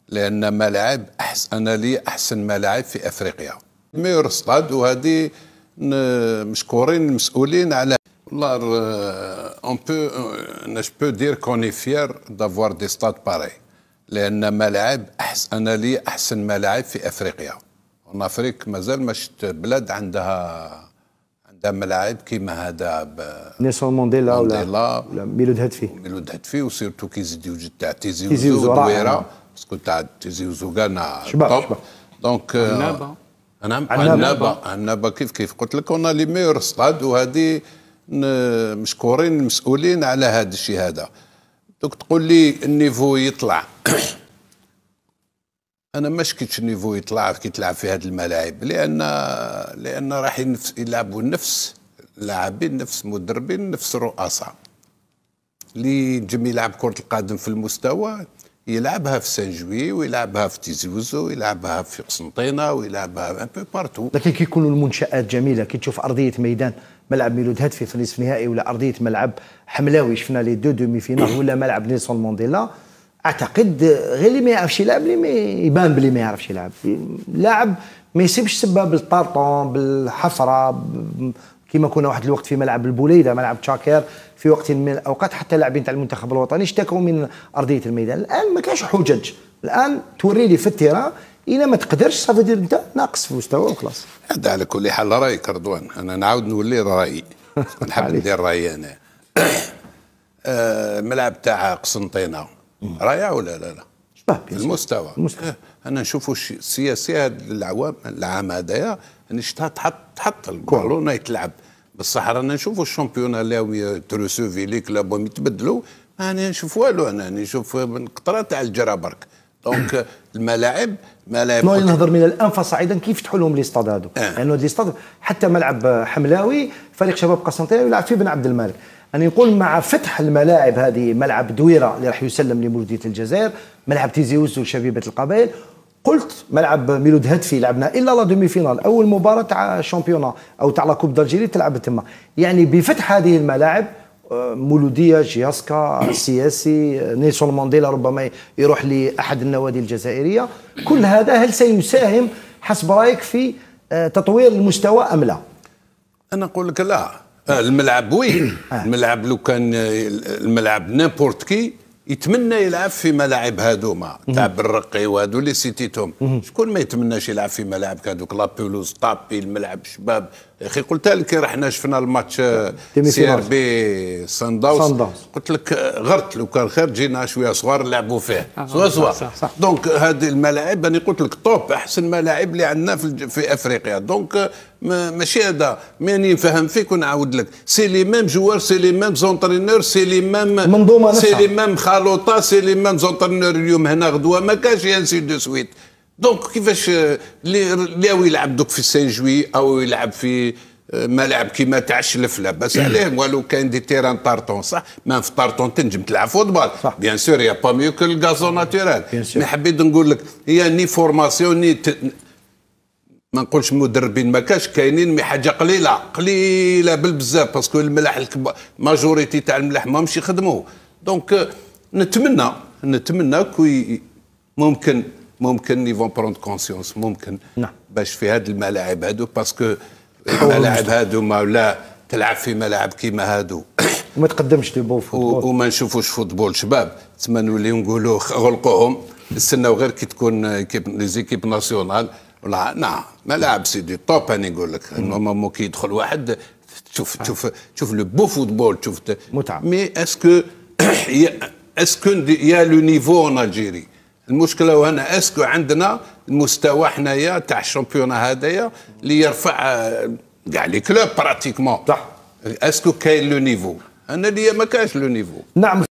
لان ملاعب انا لي احسن ملاعب في افريقيا ميور ستاد، وهذه مشكورين المسؤولين على والله. اون بو جو بو دير كوني فيير دافوار دي ستاد باراي، لان ملاعب انا لي احسن ملاعب في افريقيا. اون افريك مازال ما شفت بلاد عندها ملاعب كيما هذا نيلسون مانديلا ولا ميلود هدفي وسيرتو كي يزيد يوجد تاع تيزي وزو دويره، باسكو تاع تيزي وزو كانا شباب. دونك عنابه كيف قلت لك انا لي ميور ستاد، وهذه مشكورين المسؤولين على هذا الشيء هذا. دوك تقول لي النيفو يطلع انا ما شكيتش النيفو يطلع كي تلعب في هذه الملاعب، لان راح يلعبوا نفس لاعبين، نفس مدربين، نفس رؤساء. اللي ينجم يلعب كرة القدم في المستوى يلعبها في سانجوي، ويلعبها في تيزي وزو، ويلعبها في قسنطينه، ويلعبها ان بو بارتو. لكن كي يكونوا المنشآت جميله، كي تشوف ارضيه ميدان ملعب ميلود هدفي في النصف النهائي، ولا ارضيه ملعب حملاوي شفنا لي دو دومي فينال، ولا ملعب نيلسون مانديلا، اعتقد غير اللي ما يعرفش يلعب، اللي ما يبان باللي ما يعرفش يلعب. لاعب ما يسيبش سبه بالطارطون بالحفره، كما كنا واحد الوقت في ملعب البوليده، ملعب تشاكير، في وقت من الاوقات حتى لاعبين تاع المنتخب الوطني اشتكوا من ارضيه الميدان. الان ما كاش حجج، الان توري لي في التيران الا ما تقدرش صافي دير انت ناقص في مستوى وخلاص. هذا على كل حال رايك رضوان، انا نعاود نولي رايي نحب ندير رايي انا. الملعب تاع قسنطينه رائع ولا لا؟ في المستوى. انا نشوفوا السياسيه هذا العام هذايا تحط البالون يتلعب بصح رانا نشوفوا الشامبيون اللي تروسوفي لي كلابهم يتبدلوا، انا نشوف والو، انا نشوف قطره تاع الجرا برك. دونك الملاعب نهضر من الان فصاعدا كيف يفتحوا لهم لي ستاد هذو، لانه لي ستاد حتى ملعب حملاوي فريق شباب قسنطينه يلعب فيه بن عبد الملك. أنا نقول مع فتح الملاعب هذه، ملعب دويرة اللي راح يسلم لمولودية الجزائر، ملعب تيزي وزو لشبيبة القبائل، قلت ملعب ميلود هدفي لعبنا الا لا دومي فينال، اول مباراه تاع الشامبيونا او تاع لا كوب دالجيري تلعب تما. يعني بفتح هذه الملاعب مولوديه، جياسكا، السياسي، نيلسون مانديلا ربما يروح لاحد النوادي الجزائريه، كل هذا هل سيساهم حسب رايك في تطوير المستوى ام لا؟ انا نقول لك لا. الملعب وين؟ الملعب لو كان الملعب نيمبورت كي يتمنى يلعب في ملاعب هذوما تاع بالرقي وهذو اللي سيتيتهم. شكون ما يتمناش يلعب في ملاعب هذوك لا بولوز طابي الملعب شباب. يا اخي قلت لك رحنا شفنا الماتش سي ار بي سان داونز، قلت لك غرت لو كان خير جينا شويه صغار نلعبوا فيه سوا. دونك هذه الملاعب انا قلت لك توب احسن ملاعب اللي عندنا في افريقيا. دونك ماشي هذا ماني نفهم فيك ونعاود لك، سي لي ميم جوار، سي لي ميم زونترينور، سي لي ميم منظومه، سي لي ميم خلوطه، سي لي ميم زونترينور اليوم هنا غدوه ما كاش انسي دو سويت. دونك كيفاش اللي يلعب دوك في سان جوي او يلعب في ملاعب كيما تاع الشلف لاباس عليه، ولو كاين دي تيران طارطون صح، ما في طارطون تنجم تلعب فوتبال بيان سور، يا با ميو كو الغازون ناتورال. مي حبيت نقول لك هي ني فورماسيون ني ما نقولش مدربين ما كاش كاينين، مي حاجه قليله بالبزاف، باسكو الملاح الكبار ماجوريتي تاع الملاح ماهمش يخدموا. دونك نتمنى كوي ممكن يفون بروند كونسيونس، ممكن باش في هاد الملاعب هادو، باسكو الملاعب هادو ما ولا تلعب في ملاعب كيما هادو وما تقدمش دي بون فوتبول وما نشوفوش فوتبول شباب، تما نوليو نقولوا غلقوهم نستناو غير كي تكون لي زيكيب ناسيونال ولا نعم ملاعب سيدي طوب. انا نقول لك مو كي يدخل واحد تشوف لو بو فوتبول، تشوف متعه. مي اسكو يا لو نيفو ان الجيري. المشكله وهنا اسكو عندنا المستوى حنايا تاع الشامبيون هذايا اللي يرفع كاع لي كلوب براتيكمون، اسكو كاين لو نيفو؟ انا ليا ما كاش لو نيفو. نعم.